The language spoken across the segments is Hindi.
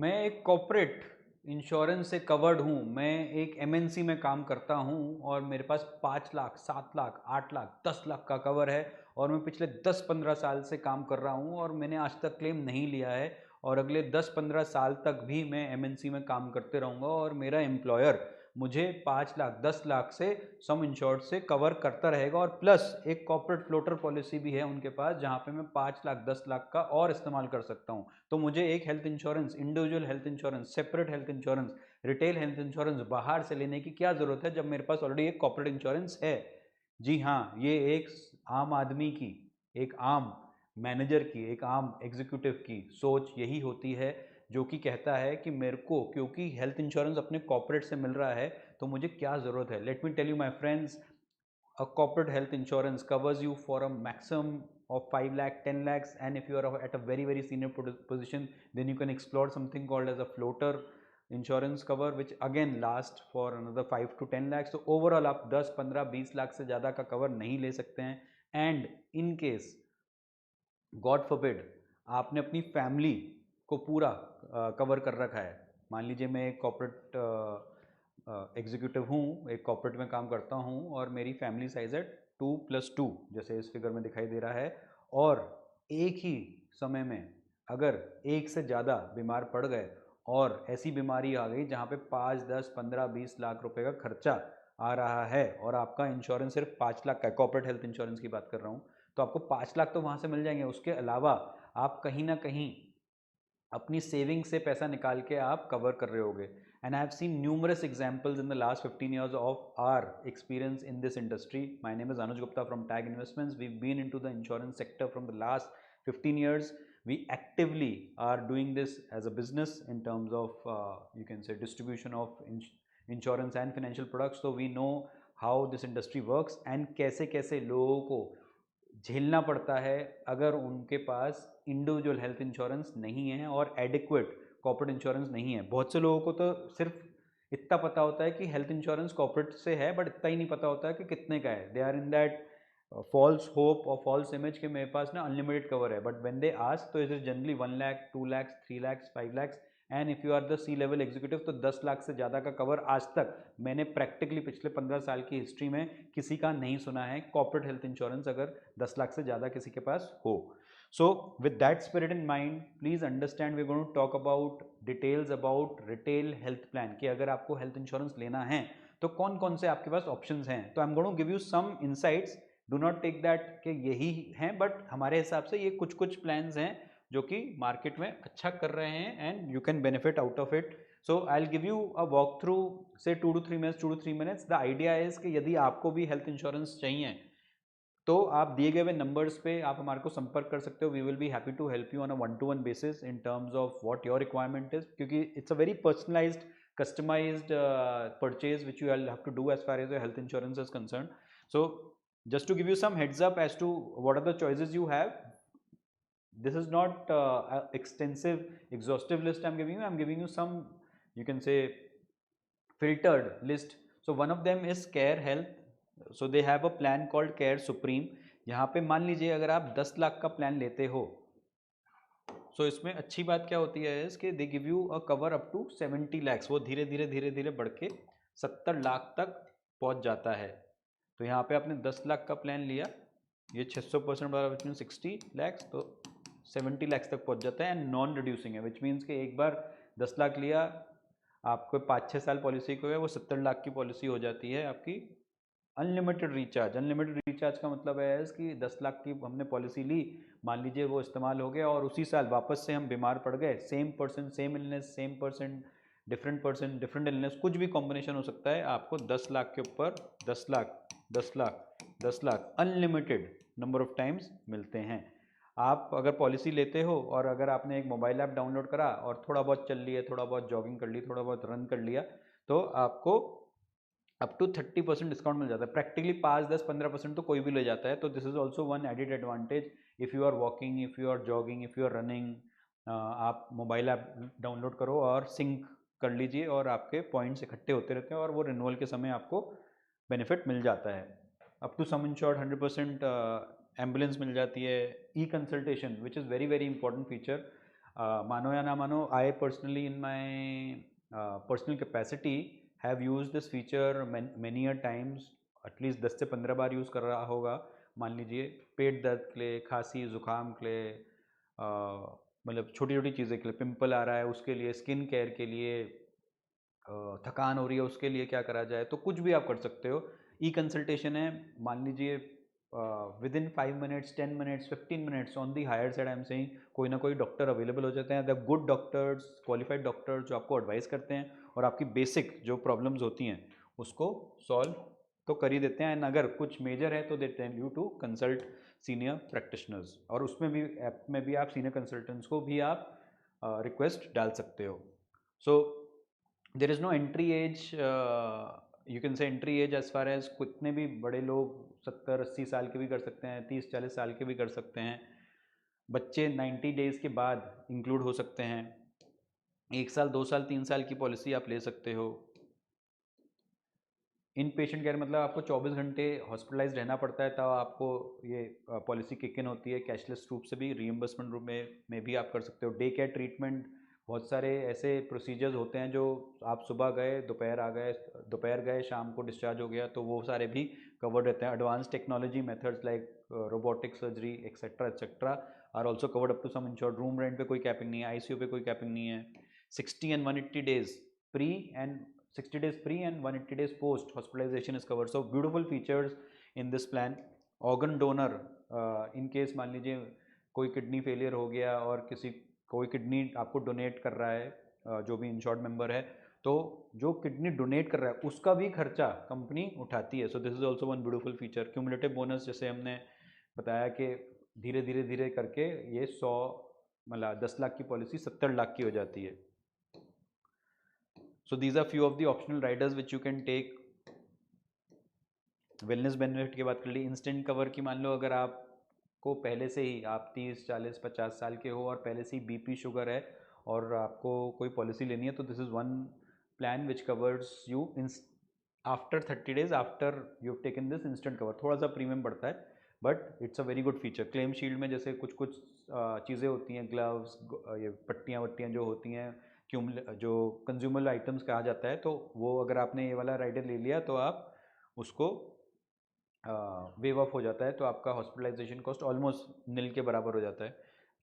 मैं एक कॉर्पोरेट इंश्योरेंस से कवर्ड हूँ। मैं एक एमएनसी में काम करता हूँ और मेरे पास 5 लाख, 7 लाख, 8 लाख, 10 लाख का कवर है और मैं पिछले 10-15 साल से काम कर रहा हूँ और मैंने आज तक क्लेम नहीं लिया है और अगले 10-15 साल तक भी मैं एमएनसी में काम करते रहूँगा और मेरा एम्प्लॉयर मुझे 5 लाख, 10 लाख से सम इंश्योर्ड से कवर करता रहेगा और प्लस एक कॉर्पोरेट फ्लोटर पॉलिसी भी है उनके पास जहाँ पे मैं 5 लाख, 10 लाख का और इस्तेमाल कर सकता हूँ। तो मुझे एक health insurance, individual health insurance, separate health insurance, retail health insurance बाहर से लेने की क्या ज़रूरत है जब मेरे पास ऑलरेडी एक कॉर्पोरेट इंश्योरेंस है। जी हाँ, ये एक आम आदमी की, एक आम मैनेजर की, एक आम एग्जीक्यूटिव की सोच यही होती है जो कि कहता है कि मेरे को क्योंकि हेल्थ इंश्योरेंस अपने कॉर्पोरेट से मिल रहा है तो मुझे क्या ज़रूरत है। Let me tell you my friends, a corporate health insurance covers you for a maximum of 5 lakh, 10 lakhs, and if you are at a very senior position, then you can explore something called as a floater insurance cover which again last for another 5 to 10 lakhs. तो ओवरऑल आप 10, 15, 20 लाख से ज़्यादा का कवर नहीं ले सकते हैं। And in case God forbid आपने अपनी फैमिली को पूरा कवर कर रखा है। मान लीजिए मैं एक कॉर्पोरेट एग्जीक्यूटिव हूँ, एक कॉर्पोरेट में काम करता हूँ और मेरी फैमिली साइज है 2+2 जैसे इस फिगर में दिखाई दे रहा है और एक ही समय में अगर एक से ज़्यादा बीमार पड़ गए और ऐसी बीमारी आ गई जहाँ पे 5, 10, 15, 20 लाख रुपए का खर्चा आ रहा है और आपका इंश्योरेंस सिर्फ 5 लाख का है, कॉर्पोरेट हेल्थ इंश्योरेंस की बात कर रहा हूँ, तो आपको 5 लाख तो वहाँ से मिल जाएंगे। उसके अलावा आप कहीं ना कहीं अपनी सेविंग से पैसा निकाल के आप कवर कर रहे होगे। And I have seen numerous examples in the last 15 years of our experience in this industry. My name is Anuj Gupta from Tag Investments. We been into the insurance sector from the last 15 years. We actively are doing this as a business in terms of you can say distribution of insurance and financial products. So we know how this industry works and कैसे कैसे लोगों को झेलना पड़ता है अगर उनके पास इंडिविजुअल हेल्थ इंश्योरेंस नहीं है और एडिक्वेट कॉर्पोरेट इंश्योरेंस नहीं है। बहुत से लोगों को तो सिर्फ इतना पता होता है कि हेल्थ इंश्योरेंस कॉर्पोरेट से है बट इतना ही नहीं पता होता है कि कितने का है। They are in that false hope और फॉल्स इमेज के मेरे पास ना अनलिमिटेड कवर है, बट व्हेन दे आस्क तो it is generally 1 lakh, 2 lakhs, 3 lakhs, 5 lakhs। And if you are the C level executive तो 10 लाख से ज़्यादा का कवर आज तक मैंने प्रैक्टिकली पिछले 15 साल की हिस्ट्री में किसी का नहीं सुना है। कॉर्पोरेट हेल्थ इंश्योरेंस अगर 10 लाख से ज़्यादा किसी के पास हो। So with that spirit in mind please understand we going to talk about details about retail health plan कि अगर आपको हेल्थ इंश्योरेंस लेना है तो कौन कौन से आपके पास ऑप्शंस हैं। तो I am going to give you some insights. Do not take that कि यही हैं, बट हमारे हिसाब से ये कुछ कुछ प्लान्स हैं जो कि मार्केट में अच्छा कर रहे हैं and you can benefit out of it. So I will give you a walk through से 2 to 3 minutes। The idea is कि यदि आपको भी हेल्थ इंश्योरेंस चाहिए तो आप दिए गए हुए नंबर्स पे आप हमारे को संपर्क कर सकते हो। We will be happy to help you on a 1-to-1 basis in terms of what your requirement is, क्योंकि it's a very personalised customized purchase which you will have to do as far as your health insurance is concerned. So just to give you some heads up as to what are the choices you have, this is not a extensive exhaustive list I'm giving you some, you can say, filtered list. So one of them is care health. So they have a plan called care supreme. यहाँ पे मान लीजिए अगर आप 10 लाख का प्लान लेते हो सो इसमें अच्छी बात क्या होती है इसके they give you a cover up to 70 lakhs। वो धीरे धीरे धीरे धीरे बढ़ के 70 लाख तक पहुंच जाता है। तो यहाँ पे आपने 10 लाख का प्लान लिया, ये 600% वाला विच मीन 60 lakhs, तो 70 lakhs तक पहुंच जाता है एंड नॉन रिड्यूसिंग है, विच मीन्स कि एक बार 10 लाख लिया आपको 5-6 साल पॉलिसी को है वो 70 लाख की पॉलिसी हो जाती है आपकी अनलिमिटेड रिचार्ज। अनलिमिटेड रिचार्ज का मतलब है कि 10 लाख की हमने पॉलिसी ली, मान लीजिए वो इस्तेमाल हो गया और उसी साल वापस से हम बीमार पड़ गए, same person same illness, same person different illness, कुछ भी कॉम्बिनेशन हो सकता है, आपको 10 लाख के ऊपर 10 lakh 10 lakh 10 lakh unlimited number of times मिलते हैं। आप अगर पॉलिसी लेते हो और अगर आपने एक मोबाइल ऐप डाउनलोड करा और थोड़ा बहुत चल लिया, थोड़ा बहुत जॉगिंग कर ली, थोड़ा बहुत रन कर लिया, तो आपको अप टू 30% डिस्काउंट मिल जाता है। प्रैक्टिकली 5, 10, 15% तो कोई भी ले जाता है। तो this is also one added advantage. If you are walking, if you are jogging, if you are running, आप मोबाइल ऐप डाउनलोड करो और सिंक कर लीजिए और आपके पॉइंट्स इकट्ठे होते रहते हैं और वो रिन्यूअल के समय आपको बेनिफिट मिल जाता है। Up to sum insured 100% ambulance मिल जाती है। E consultation which is very very important feature. मानो या ना मानो, I personally in my personal capacity have used this feature many a times, at least 10 से 15 बार यूज़ कर रहा होगा। मान लीजिए पेट दर्द के लिए, खांसी ज़ुकाम के लिए, मतलब छोटी छोटी चीज़ें के लिए, पिंपल आ रहा है उसके लिए, स्किन केयर के लिए, थकान हो रही है उसके लिए क्या करा जाए, तो कुछ भी आप कर सकते हो। ई कंसल्टेशन है, मान लीजिए within 5 minutes, 10 minutes, 15 minutes on the higher side I am saying, कोई ना कोई डॉक्टर अवेलेबल हो जाते हैं, the good doctors, qualified doctors जो आपको एडवाइस करते हैं और आपकी बेसिक जो प्रॉब्लम्स होती हैं उसको सॉल्व तो कर ही देते हैं। एंड अगर कुछ मेजर है तो they tell you to consult senior practitioners, और उसमें भी ऐप में भी आप सीनियर कंसल्टेंट्स को भी आप रिक्वेस्ट डाल सकते हो। So there is no entry age, you can say entry age as far as कितने भी बड़े लोग 70-80 साल के भी कर सकते हैं, 30-40 साल के भी कर सकते हैं, बच्चे 90 डेज़ के बाद इंक्लूड हो सकते हैं, 1 साल 2 साल 3 साल की पॉलिसी आप ले सकते हो। इन पेशेंट केयर मतलब आपको 24 घंटे हॉस्पिटलाइज रहना पड़ता है, तब आपको ये पॉलिसी किक इन होती है। कैशलेस रूप से भी, रीइंबर्समेंट रूप में भी आप कर सकते हो। डे केयर ट्रीटमेंट, बहुत सारे ऐसे प्रोसीजर्स होते हैं जो आप सुबह गए, दोपहर गए, शाम को डिस्चार्ज हो गया, तो वो सारे भी कवर्ड रहते हैं। Advance technology methods like robotic surgery etcetera are also covered up to sum insured. Room rent पे कोई कैपिंग नहीं है, आईसीयू पे कोई कैपिंग नहीं है। 60 and 180 days pre and 60 days pre and 180 days post hospitalization is covered. So beautiful features in this plan. Organ donor, in case मान लीजिए कोई किडनी फेलियर हो गया और कोई किडनी आपको डोनेट कर रहा है, जो भी इंश्योर्ड मेंबर है, तो जो किडनी डोनेट कर रहा है उसका भी खर्चा कंपनी उठाती है। So this is also one beautiful feature. Cumulative bonus, जैसे हमने बताया कि धीरे धीरे धीरे करके ये 100 मतलब 10 लाख की पॉलिसी 70 लाख की हो जाती है। So these are few of the optional riders which you can take. Wellness benefit की बात कर ली। इंस्टेंट कवर की मान लो अगर आपको पहले से ही, आप 30, 40, 50 साल के हो और पहले से ही बीपी शुगर है और आपको कोई पॉलिसी लेनी है, तो this is one plan which covers you after 30 days after you have taken this instant cover. थोड़ा सा प्रीमियम पड़ता है but it's a very good feature. Claim shield में जैसे कुछ कुछ चीज़ें होती हैं, ग्लव्स, ये पट्टियाँ वट्टियाँ जो होती हैं, जो कंज्यूमर आइटम्स कहा जाता है, तो वो अगर आपने ये वाला राइडर ले लिया तो आप उसको वेव ऑफ हो जाता है, तो आपका हॉस्पिटलाइजेशन कॉस्ट ऑलमोस्ट नील के बराबर हो जाता है।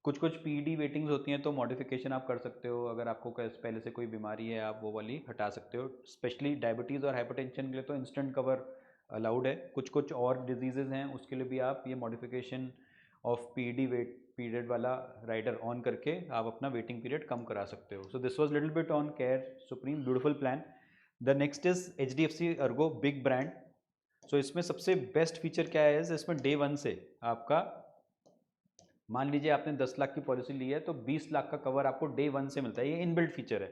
कुछ कुछ पीडी वेटिंग्स होती हैं तो मॉडिफिकेशन आप कर सकते हो, अगर आपको पहले से कोई बीमारी है आप वो वाली हटा सकते हो। स्पेशली डायबिटीज़ और हाइपरटेंशन के लिए तो इंस्टेंट कवर अलाउड है। कुछ कुछ और डिजीज़ेज हैं उसके लिए भी आप ये modification of PD wait period वाला राइडर ऑन करके आप अपना वेटिंग पीरियड कम करा सकते हो। So this was little bit on Care Supreme, beautiful plan. The next is HDFC ERGO, big brand. So इसमें सबसे बेस्ट फीचर क्या है, इसमें डे 1 से आपका, मान लीजिए आपने 10 लाख की पॉलिसी ली है तो 20 लाख का कवर आपको डे 1 से मिलता है। ये इनबिल्ट फीचर है,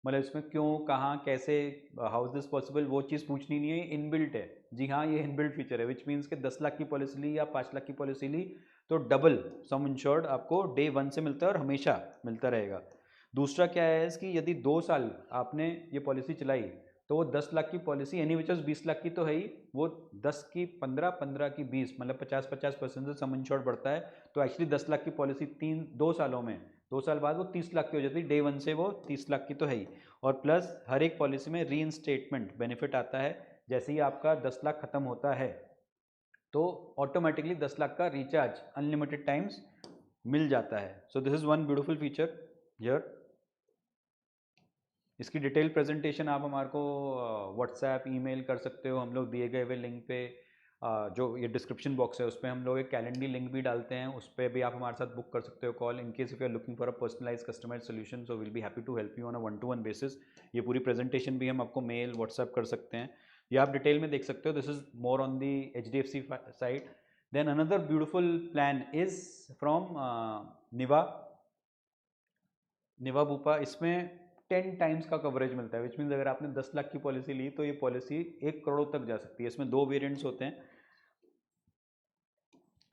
मतलब इसमें क्यों, कहाँ, कैसे, हाउ इज दिस पॉसिबल, वो चीज़ पूछनी नहीं है, इनबिल्ट है। जी हाँ, ये इनबिल्ट फीचर है, विच मीन्स कि 10 लाख की पॉलिसी ली या 5 लाख की पॉलिसी ली तो डबल सम इंश्योर्ड आपको डे 1 से मिलता है और हमेशा मिलता रहेगा। दूसरा क्या है कि यदि 2 साल आपने ये पॉलिसी चलाई तो वो 10 लाख की पॉलिसी एनी विच 20 लाख की तो है ही, वो 10 की 15, 15 की 20, मतलब 50-50% से सम इंश्योर्ड बढ़ता है। तो एक्चुअली 10 लाख की पॉलिसी 2 सालों में, 2 साल बाद वो 30 लाख की हो जाती है। डे 1 से वो 30 लाख की तो है ही, और प्लस हर एक पॉलिसी में रीइंस्टेटमेंट बेनिफिट आता है। जैसे ही आपका 10 लाख खत्म होता है तो ऑटोमेटिकली 10 लाख का रिचार्ज अनलिमिटेड टाइम्स मिल जाता है। So this is one beautiful feature here. इसकी डिटेल प्रेजेंटेशन आप हमारे को व्हाट्सएप, ईमेल कर सकते हो, हम लोग दिए गए हुए लिंक पे, जो ये डिस्क्रिप्शन बॉक्स है उस पर हम लोग एक कैलेंडर लिंक भी डालते हैं, उस पर भी आप हमारे साथ बुक कर सकते हो call, in case if you are looking for a personalize customize solution, so will be happy to help you on a 1-to-1 basis. ये पूरी प्रेजेंटेशन भी हम आपको मेल, व्हाट्सएप कर सकते हैं, ये आप डिटेल में देख सकते हो। This is more on the HDFC side. Then another beautiful plan is from Niva Bupa. इसमें 10 टाइम्स का कवरेज मिलता है, विच मीन्स अगर आपने 10 लाख की पॉलिसी ली तो ये पॉलिसी 1 करोड़ तक जा सकती है। इसमें 2 वेरिएंट्स होते हैं,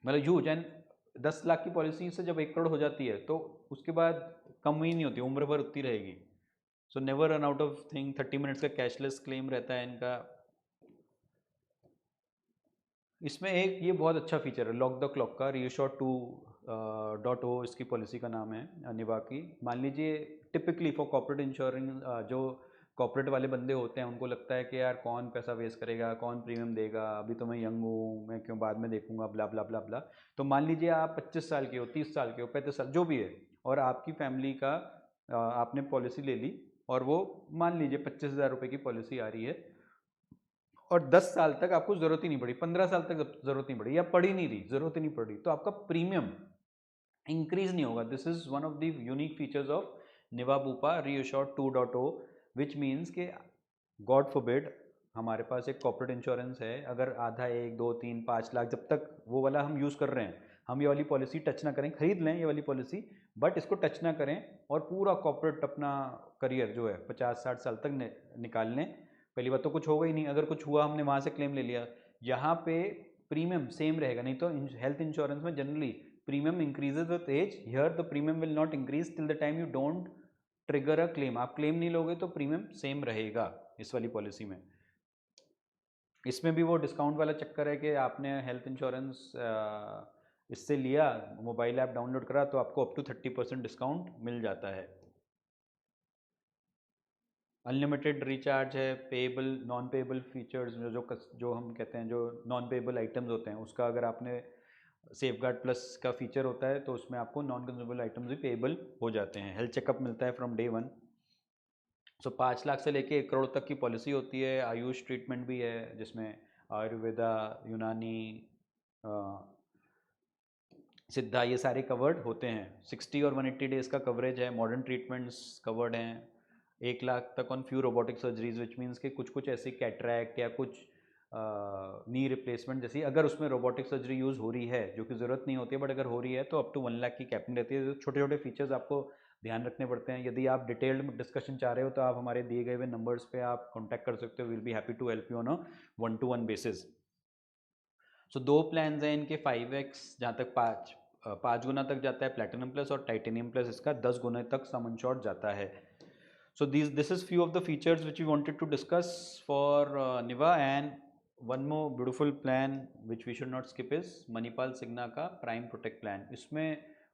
मतलब ह्यूज। एंड 10 लाख की पॉलिसी से जब 1 करोड़ हो जाती है तो उसके बाद कम ही नहीं होती, उम्र भर उतनी रहेगी। So never run out of thing. 30 minutes का कैशलेस क्लेम रहता है इनका। इसमें एक ये बहुत अच्छा फीचर है लॉक द क्लॉक का, रीअश्योर 2 .o इसकी पॉलिसी का नाम है निवा की। मान लीजिए टिपिकली फॉर कॉर्पोरेट इंश्योरेंस जो कॉर्पोरेट वाले बंदे होते हैं उनको लगता है कि यार कौन पैसा वेस्ट करेगा, कौन प्रीमियम देगा, अभी तो मैं यंग हूँ, मैं क्यों बाद में देखूंगा, ब्ला ब्ला ब्ला ब्ला। तो मान लीजिए आप 25 साल के हो, 30 साल के हो, 35 साल जो भी है, और आपकी फैमिली का आपने पॉलिसी ले ली, और वो मान लीजिए 25,000 रुपये की पॉलिसी आ रही है, और 10 साल तक आपको जरूरत ही नहीं पड़ी, 15 साल तक जरूरत नहीं पड़ी, या पड़ी नहीं रही, जरूरत ही नहीं पड़ी, तो आपका प्रीमियम इंक्रीज नहीं होगा। This is one of the unique features of Niva Bupa reassured 2.0, which means के गॉड फॉरबिड हमारे पास एक कॉर्पोरेट इंश्योरेंस है, अगर आधा 1, 2, 3, 5 लाख जब तक वो वाला हम यूज़ कर रहे हैं, हम ये वाली पॉलिसी टच ना करें, खरीद लें ये वाली पॉलिसी, बट इसको टच ना करें, और पूरा कॉर्पोरेट अपना करियर जो है 50-60 साल तक निकाल लें। पहली बात तो कुछ होगा ही नहीं, अगर कुछ हुआ हमने वहाँ से क्लेम ले लिया। यहाँ पे प्रीमियम सेम रहेगा, नहीं तो हेल्थ इंश्योरेंस में generally premium increases with age, here the premium will not increase till the time you don't trigger a claim. आप क्लेम नहीं लोगे तो प्रीमियम सेम रहेगा इस वाली पॉलिसी में। इसमें भी वो डिस्काउंट वाला चक्कर है कि आपने हेल्थ इंश्योरेंस इससे लिया, मोबाइल ऐप डाउनलोड करा, तो आपको अप टू 30% डिस्काउंट मिल जाता है। अनलिमिटेड रिचार्ज है, पेएबल नॉन पेएबल फीचर्स जो हम कहते हैं, जो नॉन पेएबल आइटम्स होते हैं, उसका अगर आपने सेफगार्ड प्लस का फीचर होता है तो उसमें आपको नॉन कंज्यूमेबल आइटम्स भी पेएबल हो जाते हैं। हेल्थ चेकअप मिलता है फ्रॉम डे 1। सो 5 लाख से लेके 1 करोड़ तक की पॉलिसी होती है। आयुष ट्रीटमेंट भी है जिसमें आयुर्वेदा, यूनानी, सिद्धा, ये सारे कवर्ड होते हैं। 60 और 180 डेज़ का कवरेज है। मॉडर्न ट्रीटमेंट्स कवर्ड हैं 1 लाख तक on few robotic surgeries, which means कि कुछ कुछ ऐसी कैटरैक्ट या कुछ नी रिप्लेसमेंट जैसी अगर उसमें रोबोटिक सर्जरी यूज़ हो रही है, जो कि ज़रूरत नहीं होती है, बट अगर हो रही है तो अप टू 1 लाख की कैपिंग रहती है। छोटे छोटे फीचर्स आपको ध्यान रखने पड़ते हैं। यदि आप डिटेल्ड डिस्कशन चाह रहे हो तो आप हमारे दिए गए हुए नंबर्स पे आप कॉन्टैक्ट कर सकते हो। Will be happy to help you on a 1-to-1 basis. So 2 plans हैं इनके, 5x जहाँ तक 5 गुना तक जाता है प्लैटिनम प्लस, और टाइटेनियम प्लस इसका 10 गुना तक सम इंश्योर्ड जाता है। So this is few of the features which we wanted to discuss for Niva, and one more beautiful plan which we should not skip is Manipal Cigna का Prime Protect Plan। इसमें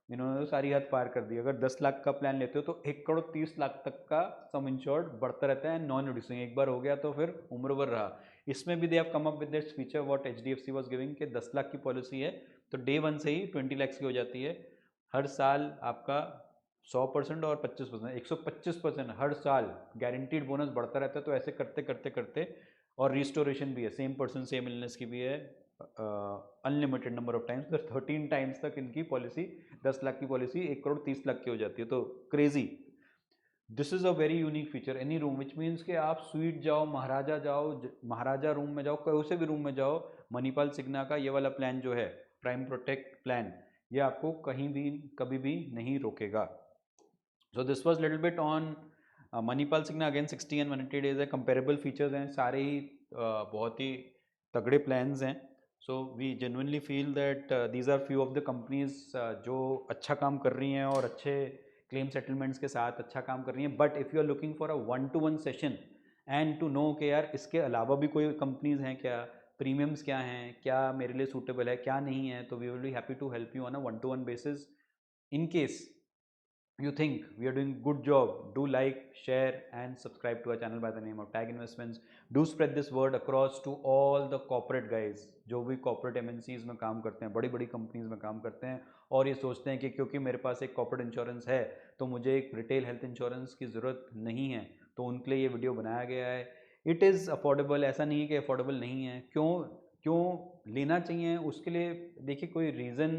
इन्होंने सारी हद पार कर दी। अगर 10 लाख का प्लान लेते हो तो 1 करोड़ 30 लाख तक का सम इंश्योर्ड बढ़ता रहता है, नॉन रिड्यूसिंग। एक बार हो गया तो फिर उम्र भर रहा। इसमें भी they have come up with this feature what HDFC was giving के 10 लाख की पॉलिसी है तो डे 1 से ही 20 लाख की हो जाती है। हर साल आपका 100% और 25%, 125% हर साल गारंटीड बोनस बढ़ता रहता है। तो ऐसे करते करते करते, और रिस्टोरेशन भी है, सेम पर्सन सेम इलनेस की भी है, अनलिमिटेड नंबर ऑफ टाइम्स, तो 13 टाइम्स तक इनकी पॉलिसी, 10 लाख की पॉलिसी 1 करोड़ 30 लाख की हो जाती है। तो crazy. This is a very unique feature. Any room, which means कि आप स्वीट जाओ, महाराजा जाओ, महाराजा रूम में जाओ, कोई से भी रूम में जाओ, मणिपाल सिग्ना का ये वाला प्लान जो है प्राइम प्रोटेक्ट प्लान, ये आपको कहीं भी कभी भी नहीं रोकेगा। So this was little bit on Manipal Cigna, again 60 and 180 days है, comparable features हैं, सारे ही बहुत ही तगड़े plans हैं। So we genuinely feel that these are few of the companies जो अच्छा काम कर रही हैं और अच्छे claim settlements के साथ अच्छा काम कर रही हैं। But if you are looking for a 1-to-1 session and to know कि यार इसके अलावा भी कोई companies हैं क्या, प्रीमियम्स क्या हैं, क्या मेरे लिए सूटेबल है, क्या नहीं है, तो we will be happy to help you on a 1-to-1 basis। In case you think we are doing good job, do like, share and subscribe to our channel by the name of Tag Investments। do spread this word across to all the corporate guys जो भी corporate MNCs में काम करते हैं, बड़ी बड़ी कंपनीज में काम करते हैं, और ये सोचते हैं कि क्योंकि मेरे पास एक कॉर्पोरेट इंश्योरेंस है तो मुझे एक रिटेल हेल्थ इंश्योरेंस की ज़रूरत नहीं है। तो उनके लिए ये वीडियो बनाया गया है। इट इज़ अफोर्डेबल, ऐसा नहीं है कि अफोर्डेबल नहीं है। क्यों क्यों लेना चाहिए उसके लिए, देखिए कोई रीज़न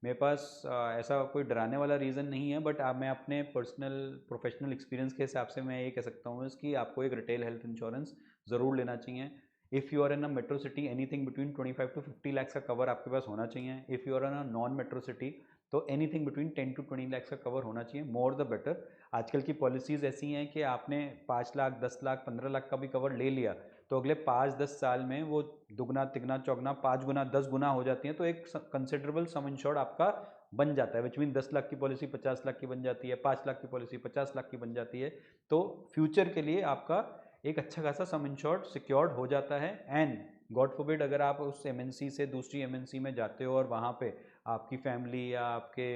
मेरे पास ऐसा कोई डराने वाला रीज़न नहीं है, बट मैं अपने पर्सनल प्रोफेशनल एक्सपीरियंस के हिसाब से मैं ये कह सकता हूँ कि आपको एक रिटेल हेल्थ इंश्योरेंस ज़रूर लेना चाहिए। If you are in a metro city, anything between 25 to 50 lakh का कवर आपके पास होना चाहिए। If you are in a non metro city तो एनीथिंग बिटवीन 10 to 20 लाख का कवर होना चाहिए, मोर द बेटर। आजकल की पॉलिसीज़ ऐसी हैं कि आपने 5 लाख, 10 लाख, 15 लाख का भी कवर ले लिया तो अगले 5-10 साल में वो दुगना, तिगना, चौगना, 5 गुना, 10 गुना हो जाती है। तो एक कंसिडरेबल सम इंश्योर्ड आपका बन जाता है, विच मीन 10 लाख की पॉलिसी 50 लाख की बन जाती है, 5 लाख की पॉलिसी 50 लाख की बन जाती है। तो फ्यूचर के लिए आपका एक अच्छा खासा सम इंश्योर्ड सिक्योर्ड हो जाता है। एंड गॉड फॉरबिड अगर आप उस MNC से दूसरी MNC में जाते हो और वहाँ पे आपकी फैमिली या आपके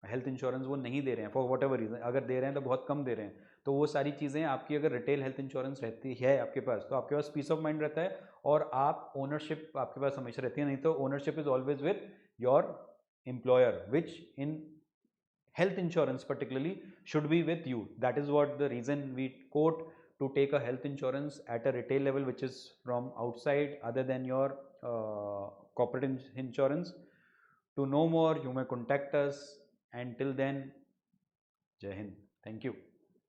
हेल्थ इंश्योरेंस वो नहीं दे रहे हैं फॉर वट एवर रीज़न, अगर दे रहे हैं तो बहुत कम दे रहे हैं, तो वो सारी चीज़ें आपकी अगर रिटेल हेल्थ इंश्योरेंस रहती है आपके पास, तो आपके पास पीस ऑफ माइंड रहता है और आप ओनरशिप आपके पास हमेशा रहती है। नहीं तो ownership is always with your employer, which in health insurance particularly should be with you. That is what the reason we quote to take a health insurance at a retail level, which is from outside other than your corporate insurance. To know more, you may contact us. Until then, Jai Hind. Thank you.